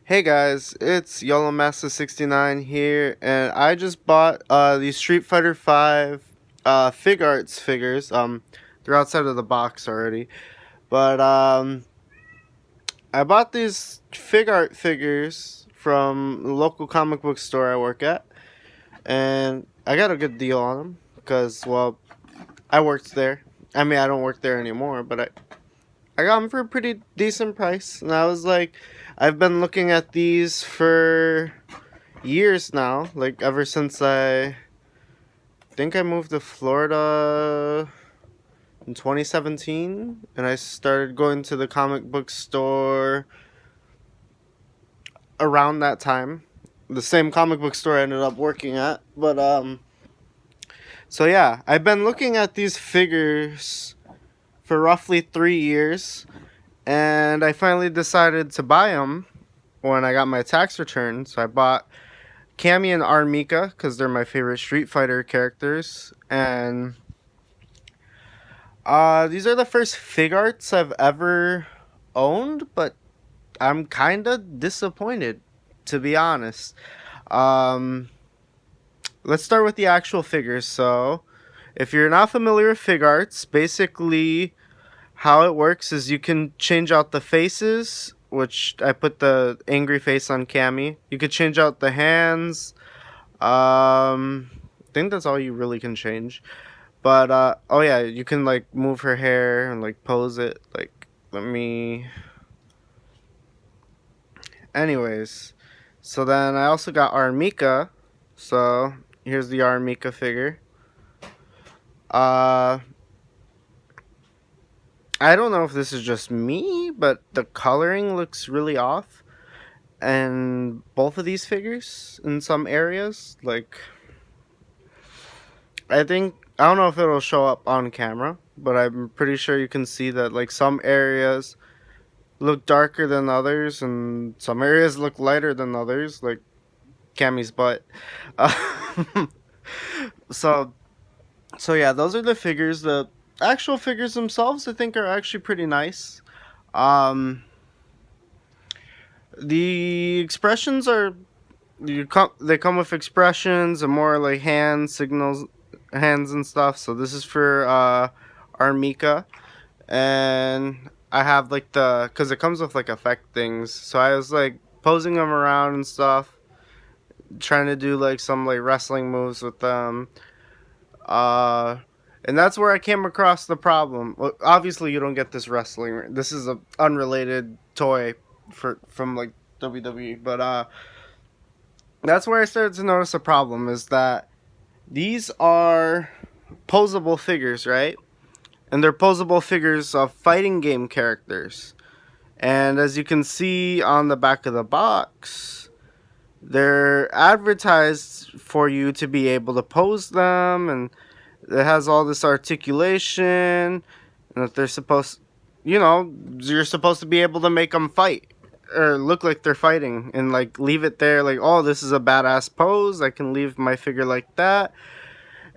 Hey guys, it's Yellow Master 69 here, and I just bought these Street Fighter 5 Figuarts figures. They're outside of the box already, but I bought these Figuart figures from the local comic book store I work at, and I got a good deal on them because, well, I worked there. I mean, I don't work there anymore, but I got them for a pretty decent price, and I was like, I've been looking at these for years now, like ever since I think I moved to Florida in 2017, and I started going to the comic book store around that time. The same comic book store I ended up working at, but so yeah, I've been looking at these figures for roughly 3 years, and I finally decided to buy them when I got my tax return. So I bought Cammy and R.Mika because they're my favorite Street Fighter characters, and these are the first Figuarts I've ever owned, but I'm kind of disappointed, to be honest. Um, let's start with the actual figures. So, if you're not familiar with Figuarts, basically how it works is you can change out the faces, which I put the angry face on Cammy. You could change out the hands. I think that's all you really can change. But oh yeah, you can like move her hair and like pose it. Like let me. Anyways, so then I also got R.Mika. So here's the R.Mika figure. Uh, I don't know if this is just me, but the coloring looks really off. And both of these figures in some areas, like I don't know if it'll show up on camera, but I'm pretty sure you can see that like some areas look darker than others, and some areas look lighter than others, like Cammy's butt. Uh, so so yeah, those are the figures. The actual figures themselves, I think, are actually pretty nice. Um, the expressions are they come with expressions and more like hand signals, hands and stuff. So this is for R.Mika, and I have like the because it comes with like effect things. So I was like posing them around and stuff, trying to do like some like wrestling moves with them. Uh, and that's where I came across the problem. Well, obviously, you don't get this wrestling. This is a unrelated toy from like WWE, but that's where I started to notice a problem. Is that these are posable figures, right? And they're posable figures of fighting game characters. And as you can see on the back of the box, they're advertised for you to be able to pose them, and it has all this articulation, and that they're supposed, you're supposed to be able to make them fight or look like they're fighting, and like leave it there, like, oh, this is a badass pose. I can leave my figure like that,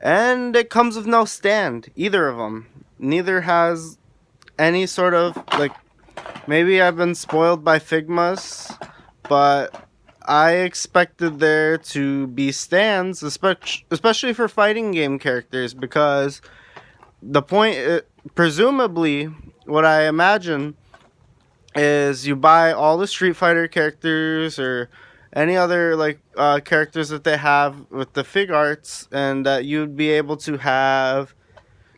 and it comes with no stand. Either of them, neither has any sort of like. Maybe I've been spoiled by Figmas, but I expected there to be stands, especially for fighting game characters, because the point, presumably, what I imagine is you buy all the Street Fighter characters or any other like characters that they have with the Figuarts, and that you'd be able to have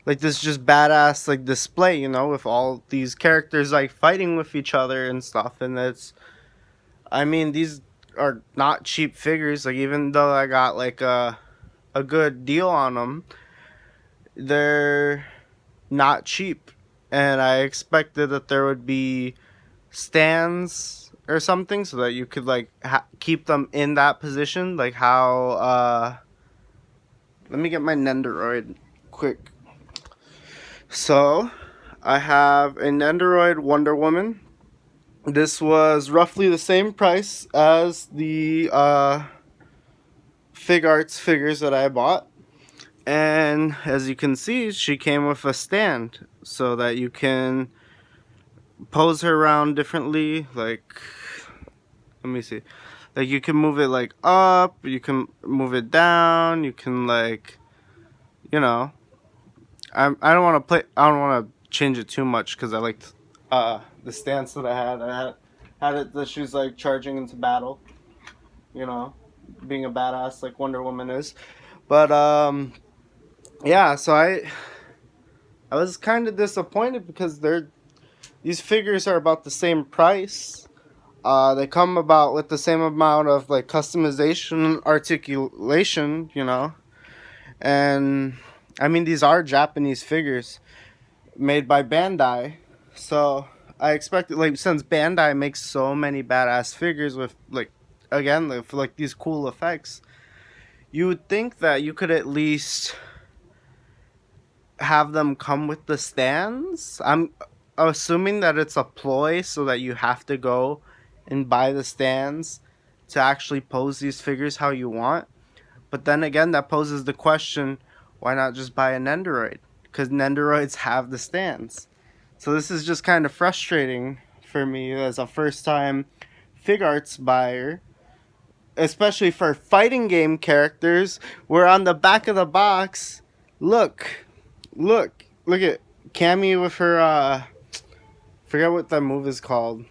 like this just badass like display, with all these characters like fighting with each other and stuff. And I mean, these are not cheap figures. Like, even though I got like a good deal on them, they're not cheap. And I expected that there would be stands or something so that you could like keep them in that position, like how let me get my Nendoroid quick. So I have a Nendoroid Wonder Woman. This was roughly the same price as the Figuarts figures that I bought. And as you can see, she came with a stand so that you can pose her around differently. Like, Let me see. Like you can move it like up, you can move it down, you can like, you know. I don't want to play. I don't want to change it too much because I liked the stance that I had. I had it that she's like charging into battle. You know, being a badass like Wonder Woman is. But yeah. So I was kind of disappointed because these figures are about the same price. They come about with the same amount of like customization, articulation, you know, and I mean these are Japanese figures made by Bandai, so I expected like since Bandai makes so many badass figures with like again like these cool effects, you would think that you could at least have them come with the stands. I'm assuming that it's a ploy so that you have to go and buy the stands to actually pose these figures how you want. But then again, that poses the question, why not just buy a Nendoroid? Because Nendoroids have the stands. So this is just kind of frustrating for me as a first time Figuarts buyer, especially for fighting game characters, where on the back of the box, look at Cammy with her forget what that move is called.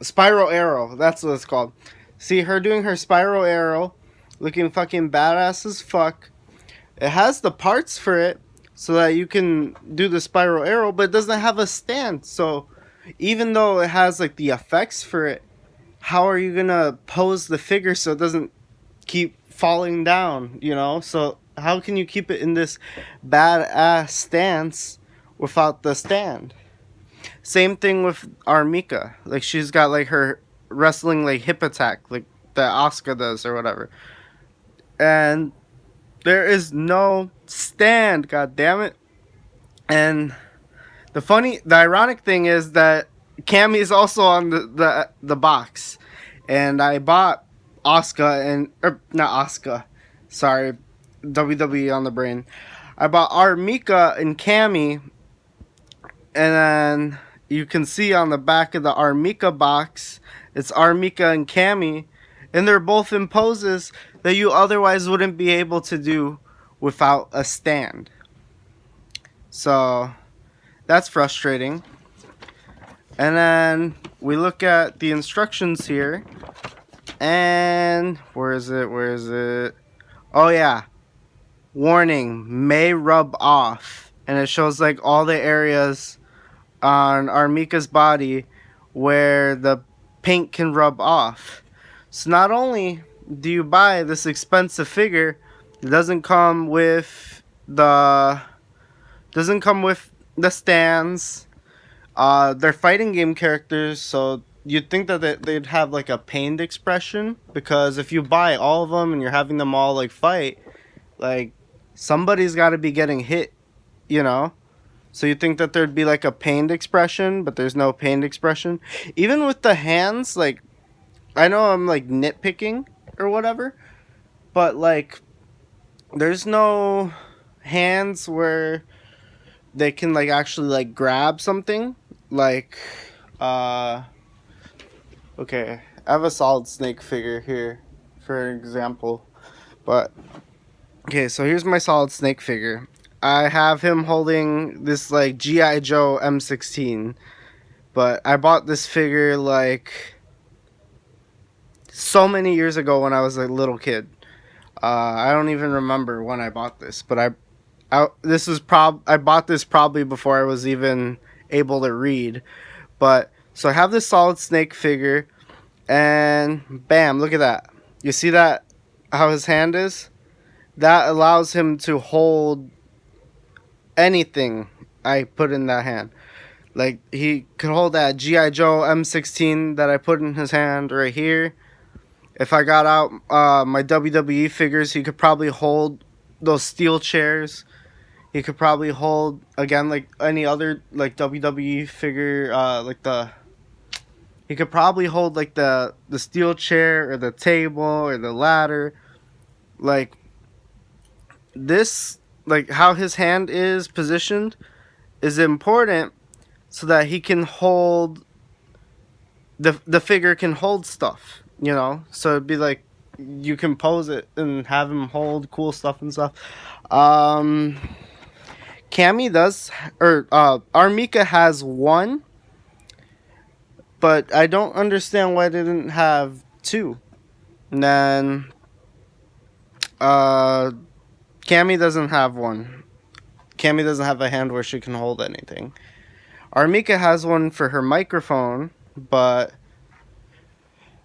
Spiral Arrow, that's what it's called. See her doing her Spiral Arrow, looking fucking badass as fuck. It has the parts for it so that you can do the Spiral Arrow, but it doesn't have a stand. So even though it has like the effects for it, how are you gonna pose the figure so it doesn't keep falling down, you know? So how can you keep it in this badass stance without the stand? Same thing with R.Mika. Like she's got like her wrestling like hip attack, like that Asuka does or whatever. And there is no stand, god damn it. And the ironic thing is that Cammy is also on the box. And I bought Asuka and not Asuka. Sorry, WWE on the brain. I bought R.Mika and Cammy, and then you can see on the back of the R.Mika box, it's R.Mika and Cammy, and they're both in poses that you otherwise wouldn't be able to do without a stand. So that's frustrating. And then we look at the instructions here, and where is it? Oh yeah, warning, may rub off, and it shows like all the areas on R.Mika's body where the paint can rub off. So not only do you buy this expensive figure, it doesn't come with the stands. They're fighting game characters, so you'd think that they'd have like a pained expression, because if you buy all of them and you're having them all like fight, like somebody's got to be getting hit, you know? So you think that there'd be like a pained expression, but there's no pained expression. Even with the hands, like I know I'm like nitpicking or whatever, but like there's no hands where they can like actually like grab something. Like okay, I have a Solid Snake figure here for example. But okay, so here's my Solid Snake figure. I have him holding this like G.I. Joe M16, but I bought this figure like so many years ago when I was a little kid. I don't even remember when I bought this, but I bought this probably before I was even able to read. But so I have this Solid Snake figure, and bam, look at that. You see that how his hand is? That allows him to hold anything I put in that hand. Like he could hold that G.I. Joe M16 that I put in his hand right here. If I got out my WWE figures, he could probably hold those steel chairs. He could probably hold, again, like any other like WWE figure, he could probably hold like the steel chair or the table or the ladder. Like this, like how his hand is positioned is important so that he can hold the figure can hold stuff, you know. So it'd be like you can pose it and have him hold cool stuff and stuff. Um, Cammy does, or R.Mika has one, but I don't understand why they didn't have two. And then uh, Cammy doesn't have one. Cammy doesn't have a hand where she can hold anything. R.Mika has one for her microphone, but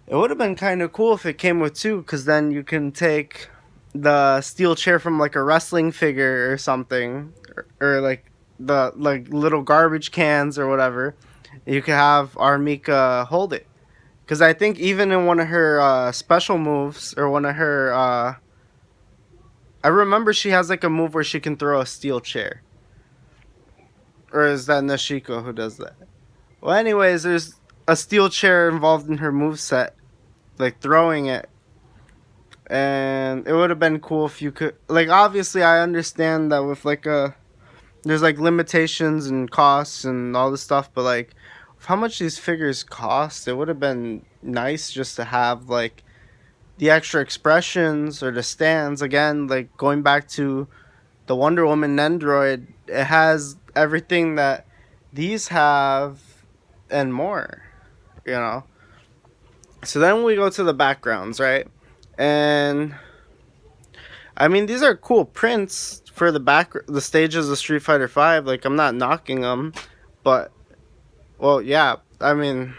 it would have been kind of cool if it came with two, because then you can take the steel chair from like a wrestling figure or something, or like the like little garbage cans or whatever. You could have R.Mika hold it, because I think even in one of her special moves or one of her, I remember she has like a move where she can throw a steel chair. Or is that Nashiko who does that? Well, anyways, there's a steel chair involved in her move set, like throwing it, and it would have been cool if you could. Like, obviously, I understand that with like there's like limitations and costs and all this stuff, but like, with how much these figures cost, it would have been nice just to have like the extra expressions or the stands. Again, like going back to the Wonder Woman Nendroid, it has everything that these have and more, you know. So then we go to the backgrounds, right? And I mean, these are cool prints for the stages of Street Fighter 5. Like, I'm not knocking them, but well, yeah, I mean,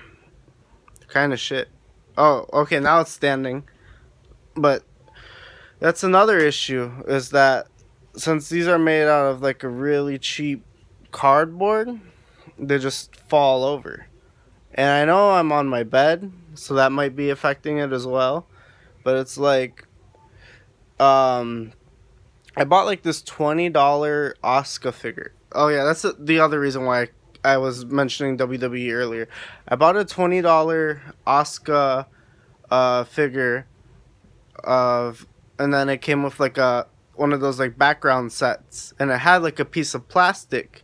kind of shit. Oh, okay, now it's standing. But that's another issue, is that since these are made out of like a really cheap cardboard, they just fall over. And I know I'm on my bed, so that might be affecting it as well. But it's like, I bought like this $20 Asuka figure. Oh yeah, that's the other reason why I was mentioning WWE earlier. I bought a $20 Asuka figure of, and then it came with like a one of those like background sets, and it had like a piece of plastic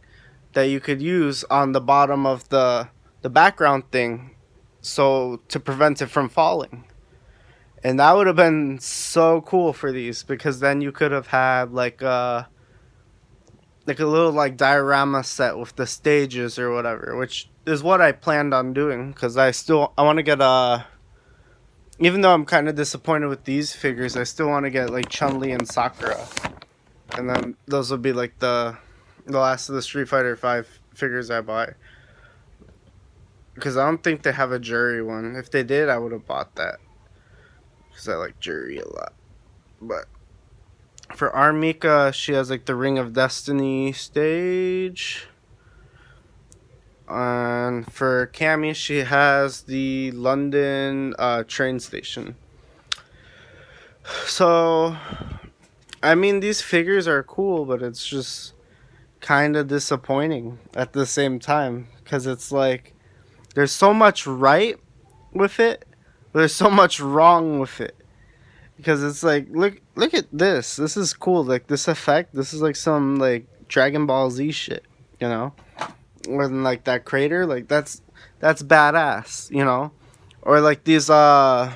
that you could use on the bottom of the background thing, so to prevent it from falling. And that would have been so cool for these, because then you could have had like a little like diorama set with the stages or whatever, which is what I planned on doing, because I want to get even though I'm kind of disappointed with these figures, I still want to get like Chun-Li and Sakura, and then those would be like the last of the Street Fighter 5 figures I bought, because I don't think they have a Jury one. If they did, I would have bought that, because I like Jury a lot. But for R.Mika, she has like the Ring of Destiny stage. And for Cammy, she has the London train station. So, I mean, these figures are cool, but it's just kind of disappointing at the same time, because it's like there's so much right with it, but there's so much wrong with it. Because it's like, look at this. This is cool. Like, this effect, this is like some like Dragon Ball Z shit, you know? Or than like that crater, like that's badass, you know? Or like these ones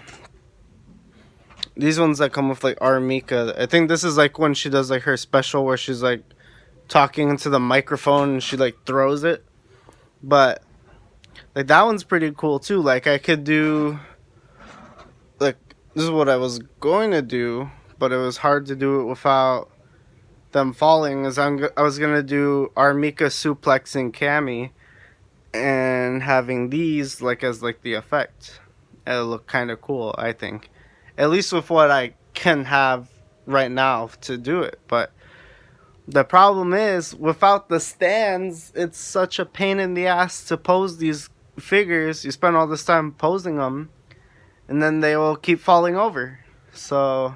that come with like R.Mika. I think this is like when she does like her special where she's like talking into the microphone and she like throws it. But like that one's pretty cool too. Like I could do, like, this is what I was going to do, but it was hard to do it without them falling. I was gonna do R.Mika suplexing Cammy and having these like as like the effect. It'll look kind of cool, I think, at least with what I can have right now to do it. But the problem is, without the stands, it's such a pain in the ass to pose these figures. You spend all this time posing them, and then they will keep falling over. So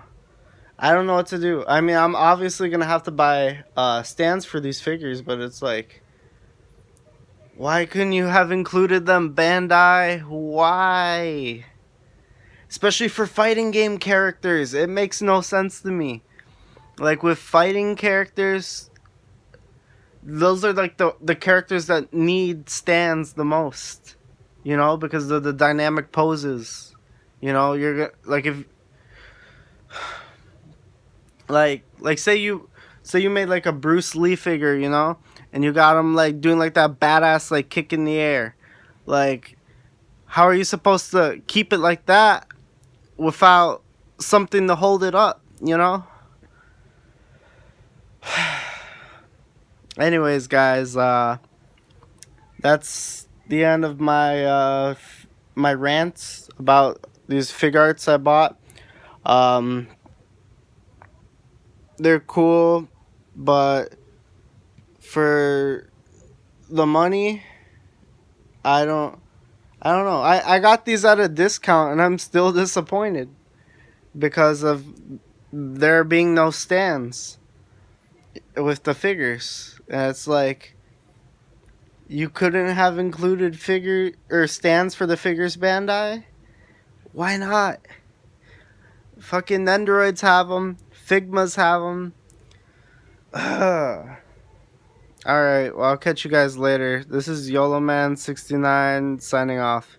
I don't know what to do. I mean, I'm obviously going to have to buy stands for these figures, but it's like, why couldn't you have included them, Bandai? Why? Especially for fighting game characters. It makes no sense to me. Like, with fighting characters, those are like the characters that need stands the most. you know, because of the dynamic poses. You know, like if say you made like a Bruce Lee figure, you know, and you got him like doing like that badass like kick in the air. Like, how are you supposed to keep it like that without something to hold it up, you know? Anyways, guys, that's the end of my rants about these Figuarts I bought. Um, they're cool, but for the money, I don't I don't know. I got these at a discount and I'm still disappointed because of there being no stands with the figures. And it's like you couldn't have included figure or stands for the figures, Bandai? Why not? Fucking Nendoroids have them. Figmas have them. Alright, well, I'll catch you guys later. This is YOLO Man 69 signing off.